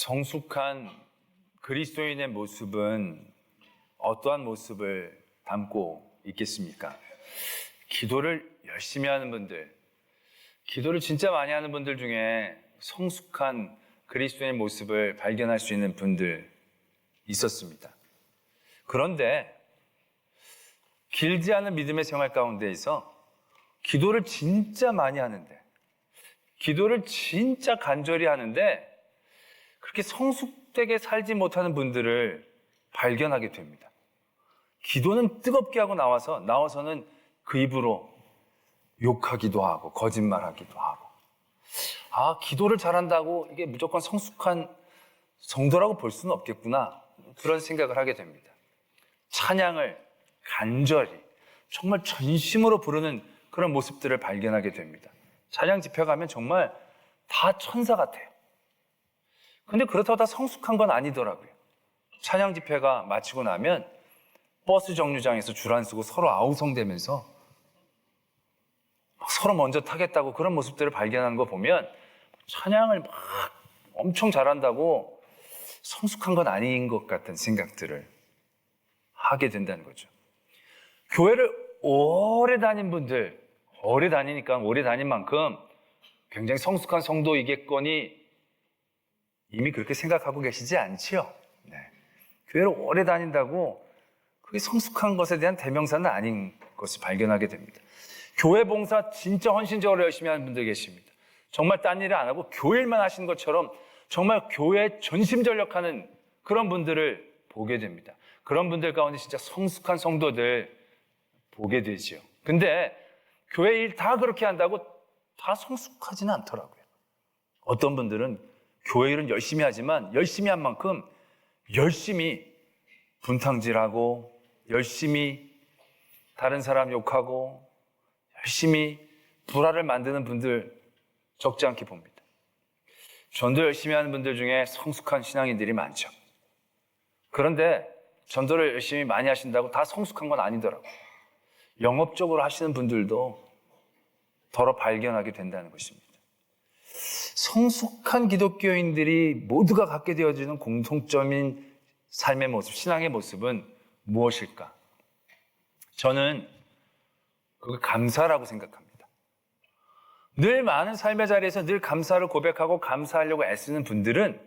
성숙한 그리스도인의 모습은 어떠한 모습을 담고 있겠습니까? 기도를 열심히 하는 분들, 기도를 진짜 많이 하는 분들 중에 성숙한 그리스도인의 모습을 발견할 수 있는 분들 있었습니다. 그런데 길지 않은 믿음의 생활 가운데에서 기도를 진짜 많이 하는데, 기도를 진짜 간절히 하는데 그렇게 성숙되게 살지 못하는 분들을 발견하게 됩니다. 기도는 뜨겁게 하고 나와서는 그 입으로 욕하기도 하고 거짓말하기도 하고, 기도를 잘한다고 이게 무조건 성숙한 성도라고 볼 수는 없겠구나, 그런 생각을 하게 됩니다. 찬양을 간절히 정말 전심으로 부르는 그런 모습들을 발견하게 됩니다. 찬양 집회 가면 정말 다 천사 같아요. 근데 그렇다고 다 성숙한 건 아니더라고요. 찬양 집회가 마치고 나면 버스 정류장에서 줄 안 서고 서로 아우성대면서 서로 먼저 타겠다고 그런 모습들을 발견하는 거 보면 찬양을 막 엄청 잘한다고 성숙한 건 아닌 것 같은 생각들을 하게 된다는 거죠. 교회를 오래 다닌 분들, 오래 다니니까 오래 다닌 만큼 굉장히 성숙한 성도이겠거니 이미 그렇게 생각하고 계시지 않지요? 네. 교회를 오래 다닌다고 그게 성숙한 것에 대한 대명사는 아닌 것을 발견하게 됩니다. 교회 봉사 진짜 헌신적으로 열심히 하는 분들 계십니다. 정말 딴 일을 안 하고 교회 일만 하시는 것처럼 정말 교회에 전심전력하는 그런 분들을 보게 됩니다. 그런 분들 가운데 진짜 성숙한 성도들 보게 되죠. 근데 교회 일 다 그렇게 한다고 다 성숙하지는 않더라고요. 어떤 분들은 교회 일은 열심히 하지만 열심히 한 만큼 열심히 분탕질하고 열심히 다른 사람 욕하고 열심히 불화를 만드는 분들 적지 않게 봅니다. 전도 열심히 하는 분들 중에 성숙한 신앙인들이 많죠. 그런데 전도를 열심히 많이 하신다고 다 성숙한 건 아니더라고요. 영업적으로 하시는 분들도 더러 발견하게 된다는 것입니다. 성숙한 기독교인들이 모두가 갖게 되어지는 공통점인 삶의 모습, 신앙의 모습은 무엇일까? 저는 그걸 감사라고 생각합니다. 늘 많은 삶의 자리에서 늘 감사를 고백하고 감사하려고 애쓰는 분들은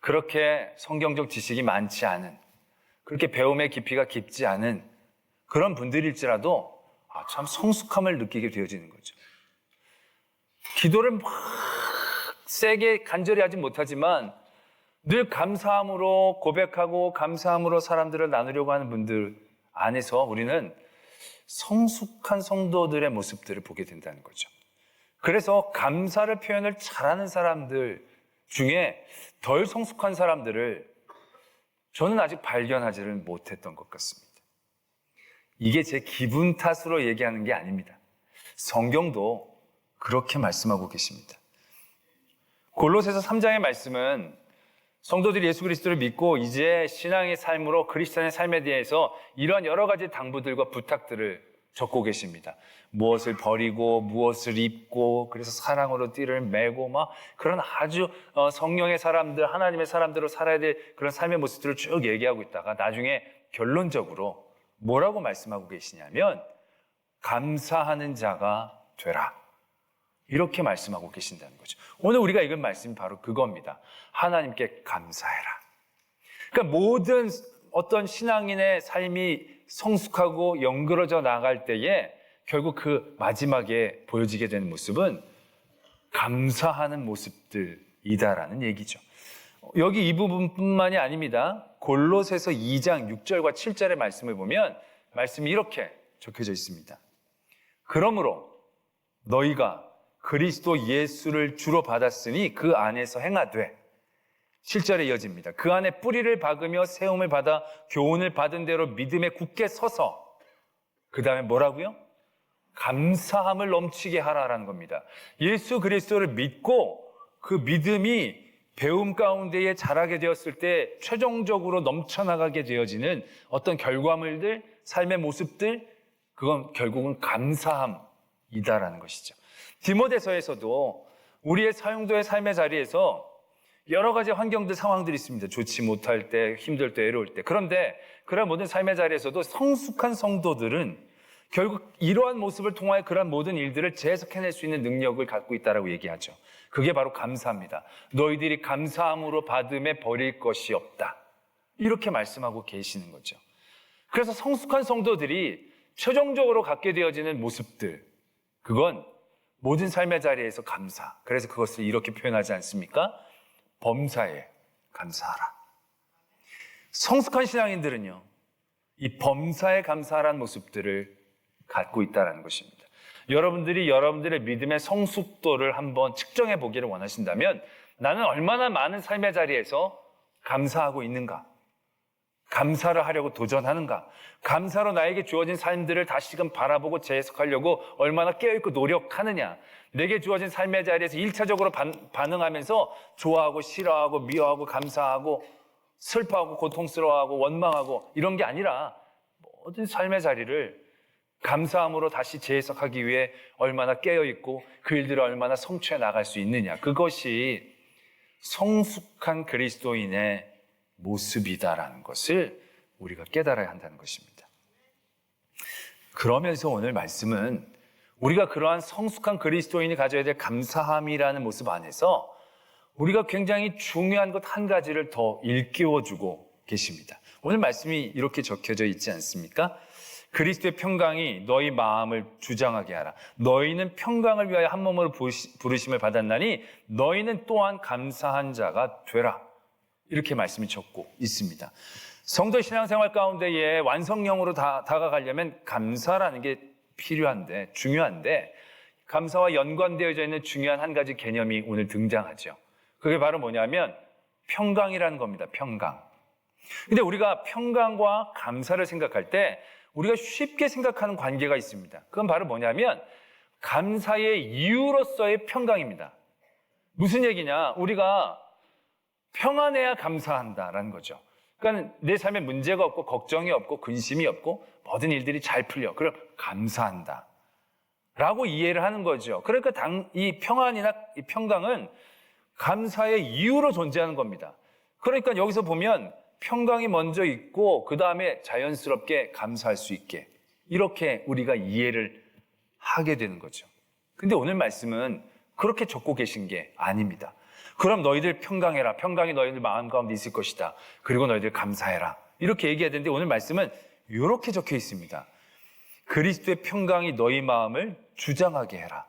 그렇게 성경적 지식이 많지 않은, 그렇게 배움의 깊이가 깊지 않은 그런 분들일지라도 참 성숙함을 느끼게 되어지는 거죠. 기도를 막 세게 간절히 하지 못하지만 늘 감사함으로 고백하고 감사함으로 사람들을 나누려고 하는 분들 안에서 우리는 성숙한 성도들의 모습들을 보게 된다는 거죠. 그래서 감사를 표현을 잘하는 사람들 중에 덜 성숙한 사람들을 저는 아직 발견하지를 못했던 것 같습니다. 이게 제 기분 탓으로 얘기하는 게 아닙니다. 성경도 그렇게 말씀하고 계십니다. 골로새서 3장의 말씀은 성도들이 예수 그리스도를 믿고 이제 신앙의 삶으로 그리스도인의 삶에 대해서 이러한 여러 가지 당부들과 부탁들을 적고 계십니다. 무엇을 버리고 무엇을 입고, 그래서 사랑으로 띠를 매고 막 그런 아주 성령의 사람들, 하나님의 사람들로 살아야 될 그런 삶의 모습들을 쭉 얘기하고 있다가 나중에 결론적으로 뭐라고 말씀하고 계시냐면 감사하는 자가 되라, 이렇게 말씀하고 계신다는 거죠. 오늘 우리가 읽은 말씀이 바로 그겁니다. 하나님께 감사해라. 그러니까 모든 어떤 신앙인의 삶이 성숙하고 연그러져 나갈 때에 결국 그 마지막에 보여지게 되는 모습은 감사하는 모습들이다라는 얘기죠. 여기 이 부분뿐만이 아닙니다. 골로새서 2장 6절과 7절의 말씀을 보면 말씀이 이렇게 적혀져 있습니다. 그러므로 너희가 그리스도 예수를 주로 받았으니 그 안에서 행하되, 7절에 이어집니다. 그 안에 뿌리를 박으며 세움을 받아 교훈을 받은 대로 믿음에 굳게 서서, 그 다음에 뭐라고요? 감사함을 넘치게 하라라는 겁니다. 예수 그리스도를 믿고 그 믿음이 배움 가운데에 자라게 되었을 때 최종적으로 넘쳐나가게 되어지는 어떤 결과물들, 삶의 모습들, 그건 결국은 감사함이다라는 것이죠. 디모데서에서도 우리의 사용도의 삶의 자리에서 여러 가지 환경들, 상황들이 있습니다. 좋지 못할 때, 힘들 때, 외로울 때. 그런데 그런 모든 삶의 자리에서도 성숙한 성도들은 결국 이러한 모습을 통하여 그러한 모든 일들을 재해석해낼 수 있는 능력을 갖고 있다라고 얘기하죠. 그게 바로 감사합니다. 너희들이 감사함으로 받음에 버릴 것이 없다. 이렇게 말씀하고 계시는 거죠. 그래서 성숙한 성도들이 최종적으로 갖게 되어지는 모습들, 그건 모든 삶의 자리에서 감사. 그래서 그것을 이렇게 표현하지 않습니까? 범사에 감사하라. 성숙한 신앙인들은요, 이 범사에 감사하라는 모습들을 갖고 있다는 것입니다. 여러분들이 여러분들의 믿음의 성숙도를 한번 측정해 보기를 원하신다면 나는 얼마나 많은 삶의 자리에서 감사하고 있는가? 감사를 하려고 도전하는가? 감사로 나에게 주어진 삶들을 다시금 바라보고 재해석하려고 얼마나 깨어있고 노력하느냐? 내게 주어진 삶의 자리에서 1차적으로 반응하면서 좋아하고 싫어하고 미워하고 감사하고 슬퍼하고 고통스러워하고 원망하고 이런 게 아니라 모든 삶의 자리를 감사함으로 다시 재해석하기 위해 얼마나 깨어있고 그 일들을 얼마나 성취해 나갈 수 있느냐. 그것이 성숙한 그리스도인의 모습이다라는 것을 우리가 깨달아야 한다는 것입니다. 그러면서 오늘 말씀은 우리가 그러한 성숙한 그리스도인이 가져야 될 감사함이라는 모습 안에서 우리가 굉장히 중요한 것 한 가지를 더 일깨워주고 계십니다. 오늘 말씀이 이렇게 적혀져 있지 않습니까? 그리스도의 평강이 너희 마음을 주장하게 하라. 너희는 평강을 위하여 한 몸으로 부르심을 받았나니 너희는 또한 감사한 자가 되라. 이렇게 말씀이 적고 있습니다. 성도 신앙생활 가운데에 완성형으로 다가가려면 감사라는 게 필요한데, 중요한데, 감사와 연관되어져 있는 중요한 한 가지 개념이 오늘 등장하죠. 그게 바로 뭐냐면 평강이라는 겁니다. 평강. 근데 우리가 평강과 감사를 생각할 때 우리가 쉽게 생각하는 관계가 있습니다. 그건 바로 뭐냐면 감사의 이유로서의 평강입니다. 무슨 얘기냐? 우리가 평안해야 감사한다라는 거죠. 그러니까 내 삶에 문제가 없고 걱정이 없고 근심이 없고 모든 일들이 잘 풀려. 그럼 감사한다 라고 이해를 하는 거죠. 그러니까 이 평안이나 이 평강은 감사의 이유로 존재하는 겁니다. 그러니까 여기서 보면 평강이 먼저 있고 그 다음에 자연스럽게 감사할 수 있게 이렇게 우리가 이해를 하게 되는 거죠. 근데 오늘 말씀은 그렇게 적고 계신 게 아닙니다. 그럼 너희들 평강해라. 평강이 너희들 마음 가운데 있을 것이다. 그리고 너희들 감사해라. 이렇게 얘기해야 되는데 오늘 말씀은 이렇게 적혀 있습니다. 그리스도의 평강이 너희 마음을 주장하게 해라.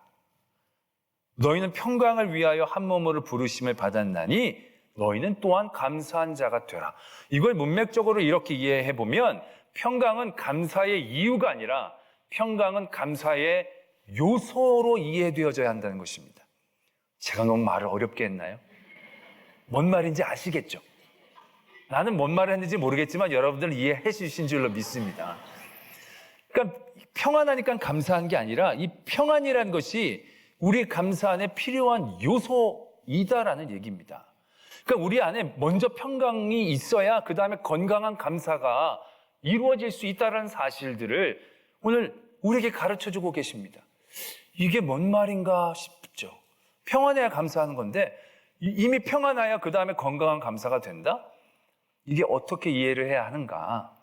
너희는 평강을 위하여 한 몸으로 부르심을 받았나니 너희는 또한 감사한 자가 되라. 이걸 문맥적으로 이렇게 이해해 보면 평강은 감사의 이유가 아니라 평강은 감사의 요소로 이해되어져야 한다는 것입니다. 제가 너무 말을 어렵게 했나요? 뭔 말인지 아시겠죠? 나는 뭔 말을 했는지 모르겠지만 여러분들은 이해해 주신 줄로 믿습니다. 그러니까 평안하니까 감사한 게 아니라 이 평안이라는 것이 우리 감사 안에 필요한 요소이다라는 얘기입니다. 그러니까 우리 안에 먼저 평강이 있어야 그 다음에 건강한 감사가 이루어질 수 있다는 사실들을 오늘 우리에게 가르쳐주고 계십니다. 이게 뭔 말인가 싶죠. 평안해야 감사하는 건데 이미 평안해야 그 다음에 건강한 감사가 된다? 이게 어떻게 이해를 해야 하는가?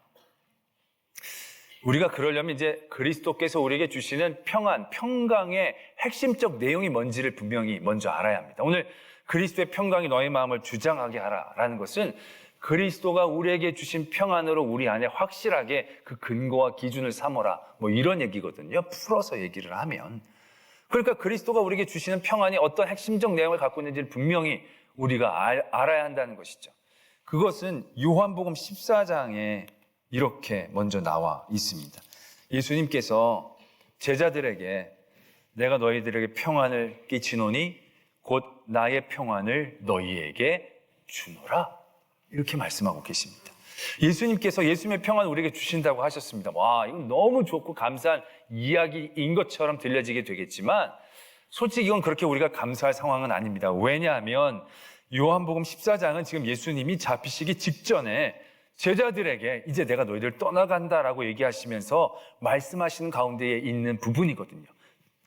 우리가 그러려면 이제 그리스도께서 우리에게 주시는 평안, 평강의 핵심적 내용이 뭔지를 분명히 먼저 알아야 합니다. 오늘 그리스도의 평강이 너의 마음을 주장하게 하라라는 것은 그리스도가 우리에게 주신 평안으로 우리 안에 확실하게 그 근거와 기준을 삼어라. 뭐 이런 얘기거든요. 풀어서 얘기를 하면. 그러니까 그리스도가 우리에게 주시는 평안이 어떤 핵심적 내용을 갖고 있는지를 분명히 우리가 알아야 한다는 것이죠. 그것은 요한복음 14장에 이렇게 먼저 나와 있습니다. 예수님께서 제자들에게 내가 너희들에게 평안을 끼치노니 곧 나의 평안을 너희에게 주노라. 이렇게 말씀하고 계십니다. 예수님께서 예수님의 평안을 우리에게 주신다고 하셨습니다. 와, 이건 너무 좋고 감사한 이야기인 것처럼 들려지게 되겠지만 솔직히 이건 그렇게 우리가 감사할 상황은 아닙니다. 왜냐하면 요한복음 14장은 지금 예수님이 잡히시기 직전에 제자들에게 이제 내가 너희들 떠나간다라고 얘기하시면서 말씀하시는 가운데에 있는 부분이거든요.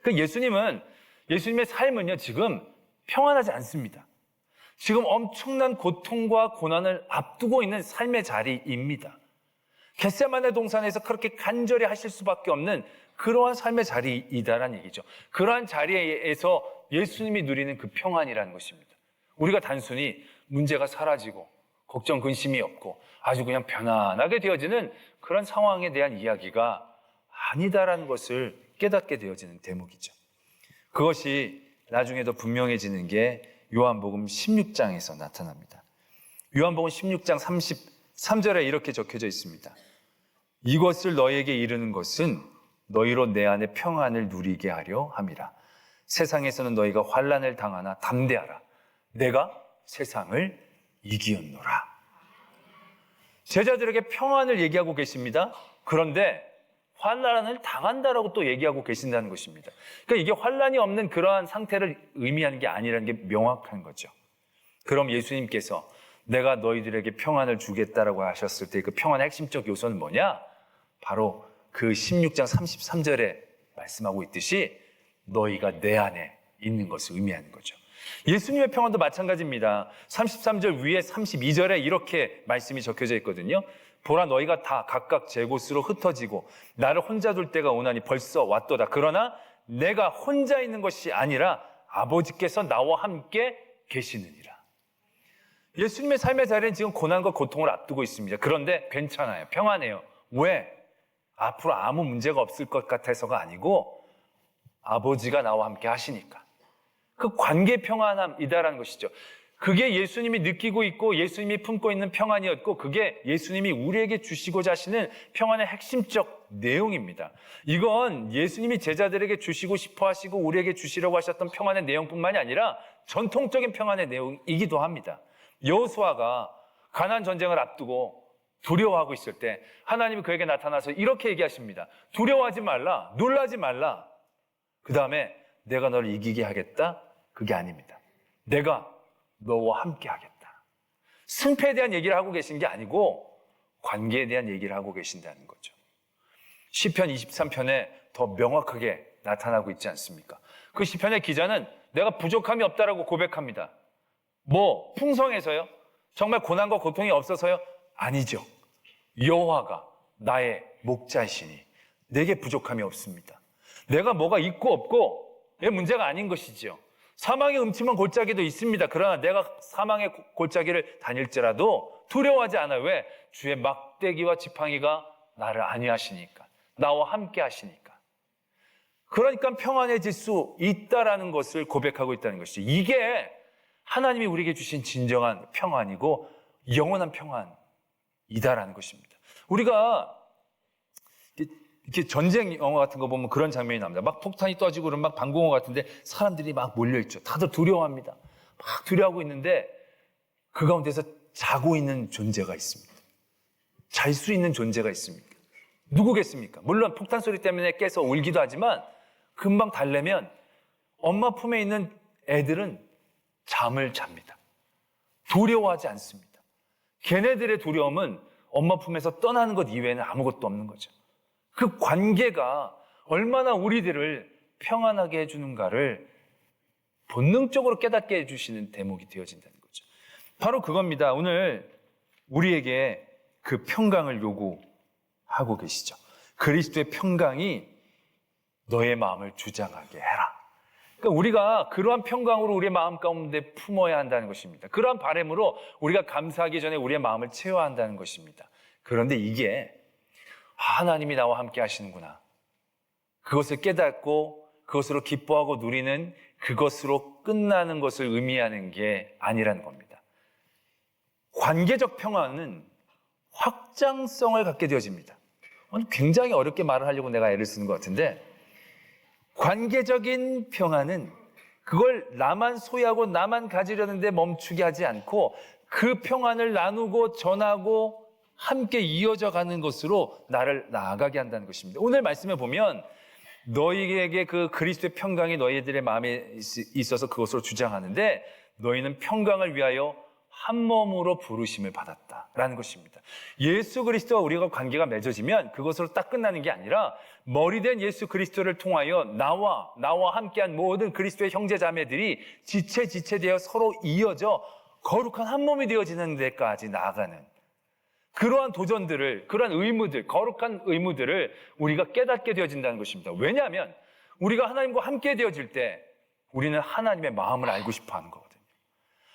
그러니까 예수님의 삶은요 지금 평안하지 않습니다. 지금 엄청난 고통과 고난을 앞두고 있는 삶의 자리입니다. 겟세마네 동산에서 그렇게 간절히 하실 수밖에 없는 그러한 삶의 자리이다라는 얘기죠. 그러한 자리에서 예수님이 누리는 그 평안이라는 것입니다. 우리가 단순히 문제가 사라지고 걱정 근심이 없고 아주 그냥 편안하게 되어지는 그런 상황에 대한 이야기가 아니다라는 것을 깨닫게 되어지는 대목이죠. 그것이 나중에 더 분명해지는 게 요한복음 16장에서 나타납니다. 요한복음 16장 33절에 이렇게 적혀져 있습니다. 이것을 너에게 이르는 것은 너희로 내 안에 평안을 누리게 하려 함이라. 세상에서는 너희가 환난을 당하나 담대하라. 내가 세상을 이기었노라. 제자들에게 평안을 얘기하고 계십니다. 그런데 환난을 당한다라고 또 얘기하고 계신다는 것입니다. 그러니까 이게 환난이 없는 그러한 상태를 의미하는 게 아니라는 게 명확한 거죠. 그럼 예수님께서 내가 너희들에게 평안을 주겠다라고 하셨을 때 그 평안의 핵심적 요소는 뭐냐? 바로 그 16장 33절에 말씀하고 있듯이 너희가 내 안에 있는 것을 의미하는 거죠. 예수님의 평안도 마찬가지입니다. 33절 위에 32절에 이렇게 말씀이 적혀져 있거든요. 보라 너희가 다 각각 제 곳으로 흩어지고 나를 혼자 둘 때가 오나니 벌써 왔도다. 그러나 내가 혼자 있는 것이 아니라 아버지께서 나와 함께 계시느니라. 예수님의 삶의 자리는 지금 고난과 고통을 앞두고 있습니다. 그런데 괜찮아요. 평안해요. 왜? 앞으로 아무 문제가 없을 것 같아서가 아니고 아버지가 나와 함께 하시니까. 그 관계 평안함이다라는 것이죠. 그게 예수님이 느끼고 있고 예수님이 품고 있는 평안이었고 그게 예수님이 우리에게 주시고자 하시는 평안의 핵심적 내용입니다. 이건 예수님이 제자들에게 주시고 싶어 하시고 우리에게 주시려고 하셨던 평안의 내용뿐만이 아니라 전통적인 평안의 내용이기도 합니다. 여호수아가 가나안 전쟁을 앞두고 두려워하고 있을 때 하나님이 그에게 나타나서 이렇게 얘기하십니다. 두려워하지 말라, 놀라지 말라. 그 다음에 내가 너를 이기게 하겠다? 그게 아닙니다. 내가 너와 함께 하겠다. 승패에 대한 얘기를 하고 계신 게 아니고 관계에 대한 얘기를 하고 계신다는 거죠. 시편 23편에 더 명확하게 나타나고 있지 않습니까? 그 시편의 기자는 내가 부족함이 없다라고 고백합니다. 뭐 풍성해서요? 정말 고난과 고통이 없어서요? 아니죠. 여호와가 나의 목자이시니 내게 부족함이 없습니다. 내가 뭐가 있고 없고 이게 문제가 아닌 것이죠. 사망의 음침한 골짜기도 있습니다. 그러나 내가 사망의 골짜기를 다닐지라도 두려워하지 않아요. 왜? 주의 막대기와 지팡이가 나를 안위하시니까. 나와 함께 하시니까. 그러니까 평안해질 수 있다라는 것을 고백하고 있다는 것이죠. 이게 하나님이 우리에게 주신 진정한 평안이고 영원한 평안이다라는 것입니다. 우리가 이렇게 전쟁 영화 같은 거 보면 그런 장면이 납니다. 막 폭탄이 떠지고 그러면 막 방공호 같은데 사람들이 막 몰려있죠. 다들 두려워합니다. 막 두려워하고 있는데 그 가운데서 자고 있는 존재가 있습니다. 잘 수 있는 존재가 있습니다. 누구겠습니까? 물론 폭탄 소리 때문에 깨서 울기도 하지만 금방 달래면 엄마 품에 있는 애들은 잠을 잡니다. 두려워하지 않습니다. 걔네들의 두려움은 엄마 품에서 떠나는 것 이외에는 아무것도 없는 거죠. 그 관계가 얼마나 우리들을 평안하게 해주는가를 본능적으로 깨닫게 해주시는 대목이 되어진다는 거죠. 바로 그겁니다. 오늘 우리에게 그 평강을 요구하고 계시죠. 그리스도의 평강이 너의 마음을 주장하게 해라. 그러니까 우리가 그러한 평강으로 우리의 마음 가운데 품어야 한다는 것입니다. 그러한 바람으로 우리가 감사하기 전에 우리의 마음을 채워야 한다는 것입니다. 그런데 이게 하나님이 나와 함께 하시는구나. 그것을 깨닫고 그것으로 기뻐하고 누리는 그것으로 끝나는 것을 의미하는 게 아니라는 겁니다. 관계적 평안은 확장성을 갖게 되어집니다. 굉장히 어렵게 말을 하려고 내가 애를 쓰는 것 같은데 관계적인 평안은 그걸 나만 소유하고 나만 가지려는데 멈추게 하지 않고 그 평안을 나누고 전하고 함께 이어져 가는 것으로 나를 나아가게 한다는 것입니다. 오늘 말씀에 보면 너희에게 그 그리스도의 평강이 너희들의 마음에 있어서 그것으로 주장하는데 너희는 평강을 위하여 한 몸으로 부르심을 받았다라는 것입니다. 예수 그리스도와 우리가 관계가 맺어지면 그것으로 딱 끝나는 게 아니라 머리된 예수 그리스도를 통하여 나와 함께한 모든 그리스도의 형제 자매들이 지체되어 서로 이어져 거룩한 한 몸이 되어지는 데까지 나아가는 그러한 도전들을, 그러한 의무들, 거룩한 의무들을 우리가 깨닫게 되어진다는 것입니다. 왜냐하면 우리가 하나님과 함께 되어질 때 우리는 하나님의 마음을 알고 싶어 하는 거거든요.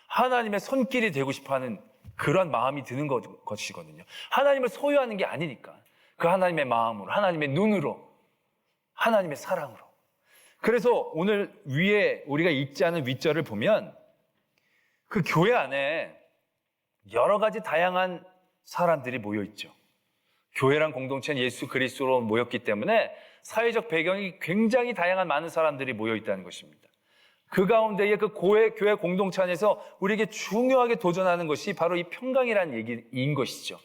하나님의 손길이 되고 싶어 하는 그런 마음이 드는 것이거든요. 하나님을 소유하는 게 아니니까. 그 하나님의 마음으로, 하나님의 눈으로, 하나님의 사랑으로. 그래서 오늘 위에 우리가 읽지 않은 윗절을 보면 그 교회 안에 여러 가지 다양한 사람들이 모여 있죠. 교회란 공동체는 예수 그리스도로 모였기 때문에 사회적 배경이 굉장히 다양한 많은 사람들이 모여 있다는 것입니다. 그 가운데에 그 교회 공동체 안에서 우리에게 중요하게 도전하는 것이 바로 이 평강이라는 얘기인 것이죠.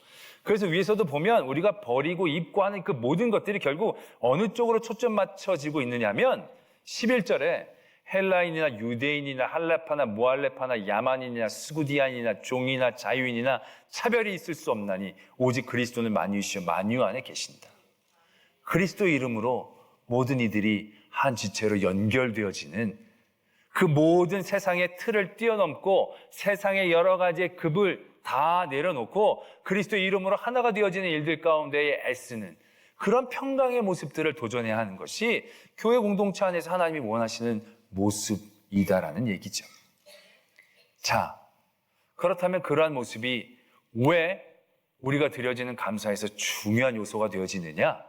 그래서 위에서도 보면 우리가 버리고 입고하는 그 모든 것들이 결국 어느 쪽으로 초점 맞춰지고 있느냐면 11절에 헬라인이나 유대인이나 할레파나 무할레파나 야만인이나 스구디안이나 종이나 자유인이나 차별이 있을 수 없나니 오직 그리스도는 만유이시여 만유 안에 계신다. 그리스도 이름으로 모든 이들이 한 지체로 연결되어지는 그 모든 세상의 틀을 뛰어넘고 세상의 여러 가지의 급을 다 내려놓고 그리스도의 이름으로 하나가 되어지는 일들 가운데에 애쓰는 그런 평강의 모습들을 도전해야 하는 것이 교회 공동체 안에서 하나님이 원하시는 모습이다라는 얘기죠. 자, 그렇다면 그러한 모습이 왜 우리가 드려지는 감사에서 중요한 요소가 되어지느냐?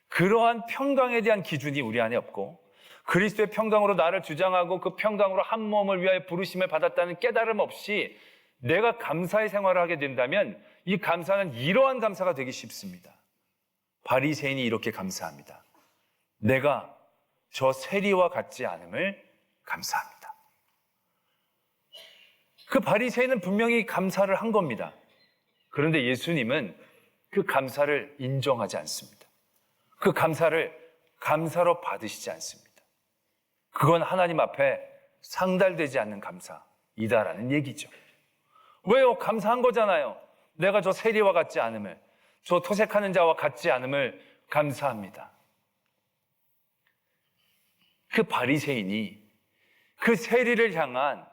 그러한 평강에 대한 기준이 우리 안에 없고 그리스도의 평강으로 나를 주장하고 그 평강으로 한 몸을 위하여 부르심을 받았다는 깨달음 없이 내가 감사의 생활을 하게 된다면 이 감사는 이러한 감사가 되기 쉽습니다. 바리새인이 이렇게 감사합니다. 내가 저 세리와 같지 않음을 감사합니다. 그 바리새인은 분명히 감사를 한 겁니다. 그런데 예수님은 그 감사를 인정하지 않습니다. 그 감사를 감사로 받으시지 않습니다. 그건 하나님 앞에 상달되지 않는 감사이다라는 얘기죠. 왜요? 감사한 거잖아요. 내가 저 세리와 같지 않음을, 저 토색하는 자와 같지 않음을 감사합니다. 그 바리새인이 그 세리를 향한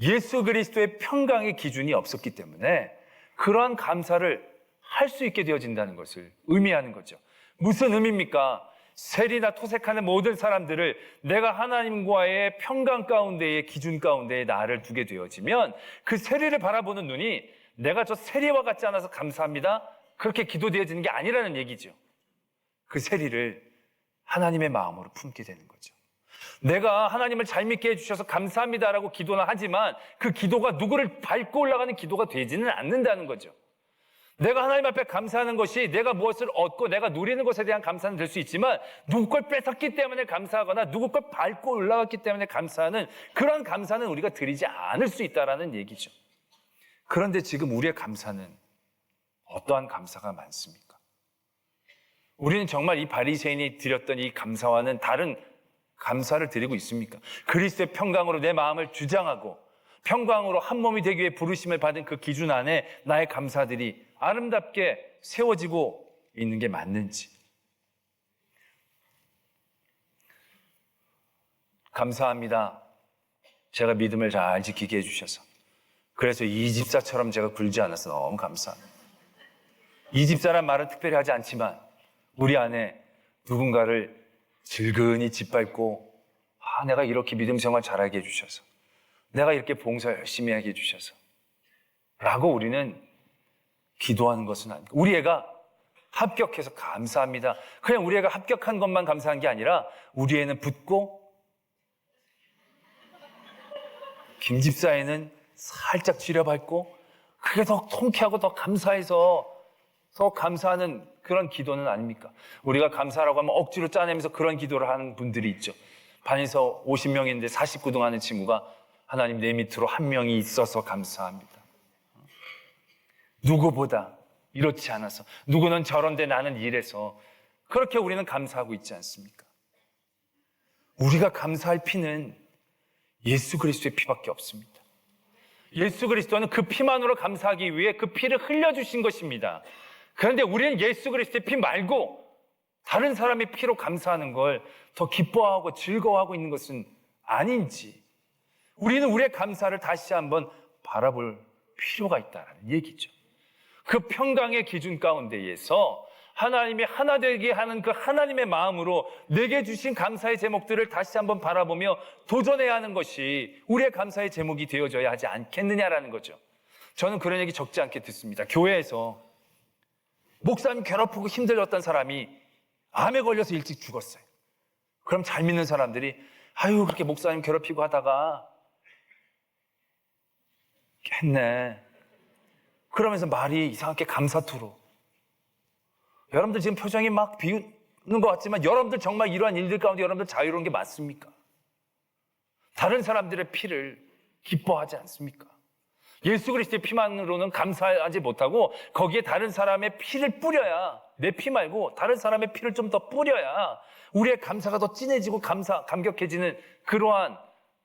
예수 그리스도의 평강의 기준이 없었기 때문에 그러한 감사를 할 수 있게 되어진다는 것을 의미하는 거죠. 무슨 의미입니까? 세리나 토색하는 모든 사람들을 내가 하나님과의 평강 가운데의 기준 가운데에 나를 두게 되어지면 그 세리를 바라보는 눈이 내가 저 세리와 같지 않아서 감사합니다. 그렇게 기도되어지는 게 아니라는 얘기죠. 그 세리를 하나님의 마음으로 품게 되는 거죠. 내가 하나님을 잘 믿게 해주셔서 감사합니다라고 기도는 하지만 그 기도가 누구를 밟고 올라가는 기도가 되지는 않는다는 거죠. 내가 하나님 앞에 감사하는 것이 내가 무엇을 얻고 내가 누리는 것에 대한 감사는 될 수 있지만 누구 걸 뺏었기 때문에 감사하거나 누구 걸 밟고 올라갔기 때문에 감사하는 그런 감사는 우리가 드리지 않을 수 있다는 얘기죠. 그런데 지금 우리의 감사는 어떠한 감사가 많습니까? 우리는 정말 이 바리새인이 드렸던 이 감사와는 다른 감사를 드리고 있습니까? 그리스도의 평강으로 내 마음을 주장하고 평강으로 한 몸이 되기 위해 부르심을 받은 그 기준 안에 나의 감사들이 아름답게 세워지고 있는 게 맞는지. 감사합니다. 제가 믿음을 잘 지키게 해주셔서. 그래서 이 집사처럼 제가 굴지 않아서 너무 감사합니다. 이 집사란 말은 특별히 하지 않지만 우리 안에 누군가를 질근히 짓밟고 내가 이렇게 믿음 생활 잘하게 해주셔서 내가 이렇게 봉사 열심히 하게 해주셔서 라고 우리는 기도하는 것은 아니고 우리 애가 합격해서 감사합니다. 그냥 우리 애가 합격한 것만 감사한 게 아니라 우리 애는 붙고 김 집사에는 살짝 지려밟고 그게 더 통쾌하고 더 감사해서 더 감사하는 그런 기도는 아닙니까? 우리가 감사라고 하면 억지로 짜내면서 그런 기도를 하는 분들이 있죠. 반에서 50명인데 49등 하는 친구가 하나님 내 밑으로 한 명이 있어서 감사합니다. 누구보다 이렇지 않아서 누구는 저런데 나는 이래서 그렇게 우리는 감사하고 있지 않습니까? 우리가 감사할 피는 예수 그리스도의 피밖에 없습니다. 예수 그리스도는 그 피만으로 감사하기 위해 그 피를 흘려주신 것입니다. 그런데 우리는 예수 그리스도의 피 말고 다른 사람의 피로 감사하는 걸 더 기뻐하고 즐거워하고 있는 것은 아닌지 우리는 우리의 감사를 다시 한번 바라볼 필요가 있다는 얘기죠. 그 평강의 기준 가운데에서 하나님이 하나 되게 하는 그 하나님의 마음으로 내게 주신 감사의 제목들을 다시 한번 바라보며 도전해야 하는 것이 우리의 감사의 제목이 되어져야 하지 않겠느냐라는 거죠. 저는 그런 얘기 적지 않게 듣습니다. 교회에서 목사님 괴롭히고 힘들었던 사람이 암에 걸려서 일찍 죽었어요. 그럼 잘 믿는 사람들이 아유 그렇게 목사님 괴롭히고 하다가 했네. 그러면서 말이 이상하게 감사투로. 여러분들 지금 표정이 막 비웃는 것 같지만 여러분들 정말 이러한 일들 가운데 여러분들 자유로운 게 맞습니까? 다른 사람들의 피를 기뻐하지 않습니까? 예수 그리스도의 피만으로는 감사하지 못하고 거기에 다른 사람의 피를 뿌려야, 내 피 말고 다른 사람의 피를 좀 더 뿌려야 우리의 감사가 더 진해지고 감격해지는 그러한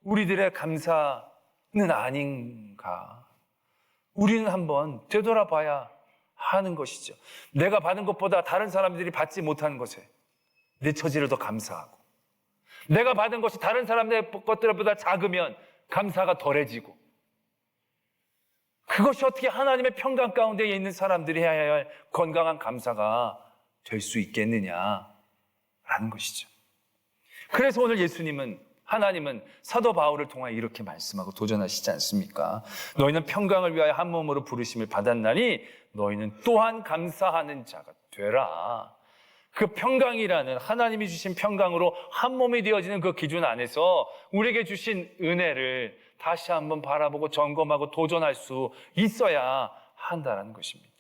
우리들의 감사는 아닌가. 우리는 한번 되돌아봐야 하는 것이죠. 내가 받은 것보다 다른 사람들이 받지 못하는 것에 내 처지를 더 감사하고, 내가 받은 것이 다른 사람들의 것들보다 작으면 감사가 덜해지고, 그것이 어떻게 하나님의 평강 가운데 있는 사람들이 해야 할 건강한 감사가 될 수 있겠느냐라는 것이죠. 그래서 오늘 하나님은 사도 바울을 통하여 이렇게 말씀하고 도전하시지 않습니까? 너희는 평강을 위하여 한 몸으로 부르심을 받았나니 너희는 또한 감사하는 자가 되라. 그 평강이라는 하나님이 주신 평강으로 한 몸이 되어지는 그 기준 안에서 우리에게 주신 은혜를 다시 한번 바라보고 점검하고 도전할 수 있어야 한다는 것입니다.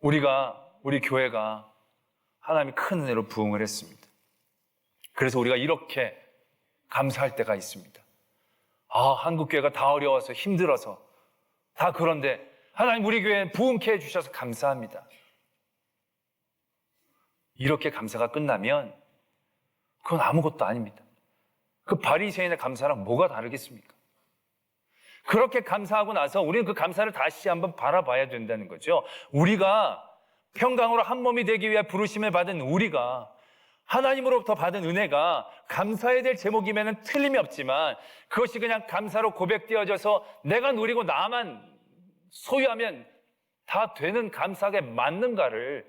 우리 교회가 하나님이 큰 은혜로 부흥을 했습니다. 그래서 우리가 이렇게 감사할 때가 있습니다. 한국교회가 다 어려워서 힘들어서 다 그런데 하나님 우리 교회에 부흥케 해주셔서 감사합니다. 이렇게 감사가 끝나면 그건 아무것도 아닙니다. 그 바리새인의 감사랑 뭐가 다르겠습니까? 그렇게 감사하고 나서 우리는 그 감사를 다시 한번 바라봐야 된다는 거죠. 우리가 평강으로 한 몸이 되기 위해 부르심을 받은 우리가 하나님으로부터 받은 은혜가 감사해야 될 제목이면 틀림이 없지만 그것이 그냥 감사로 고백되어져서 내가 누리고 나만 소유하면 다 되는 감사하게 맞는가를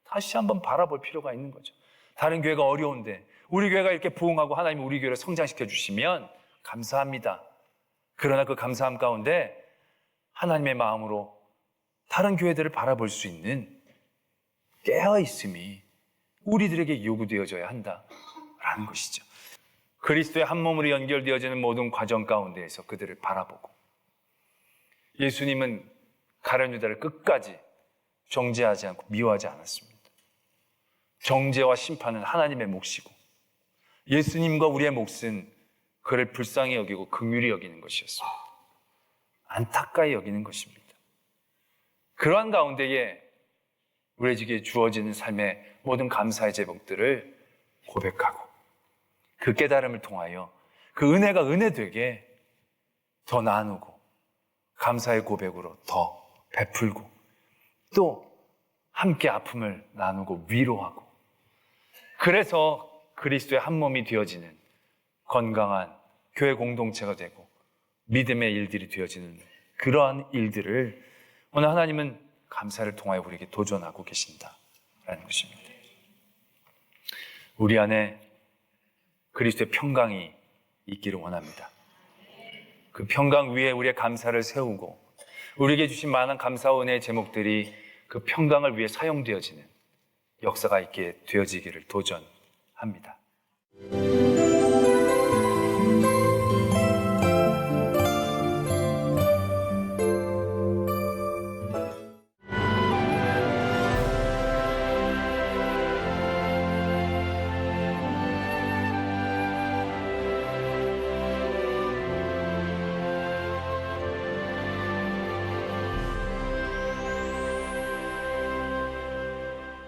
다시 한번 바라볼 필요가 있는 거죠. 다른 교회가 어려운데 우리 교회가 이렇게 부흥하고 하나님이 우리 교회를 성장시켜 주시면 감사합니다. 그러나 그 감사함 가운데 하나님의 마음으로 다른 교회들을 바라볼 수 있는 깨어있음이 우리들에게 요구되어져야 한다라는 것이죠. 그리스도의 한 몸으로 연결되어지는 모든 과정 가운데에서 그들을 바라보고, 예수님은 가룟 유다를 끝까지 정죄하지 않고 미워하지 않았습니다. 정죄와 심판은 하나님의 몫이고 예수님과 우리의 몫은 그를 불쌍히 여기고 긍휼히 여기는 것이었습니다. 안타까이 여기는 것입니다. 그러한 가운데에 우리에게 주어지는 삶의 모든 감사의 제목들을 고백하고 그 깨달음을 통하여 그 은혜가 은혜되게 더 나누고 감사의 고백으로 더 베풀고 또 함께 아픔을 나누고 위로하고, 그래서 그리스도의 한 몸이 되어지는 건강한 교회 공동체가 되고 믿음의 일들이 되어지는 그러한 일들을 오늘 하나님은 감사를 통하여 우리에게 도전하고 계신다라는 것입니다. 우리 안에 그리스도의 평강이 있기를 원합니다. 그 평강 위에 우리의 감사를 세우고 우리에게 주신 많은 감사와 은혜의 제목들이 그 평강을 위해 사용되어지는 역사가 있게 되어지기를 도전합니다.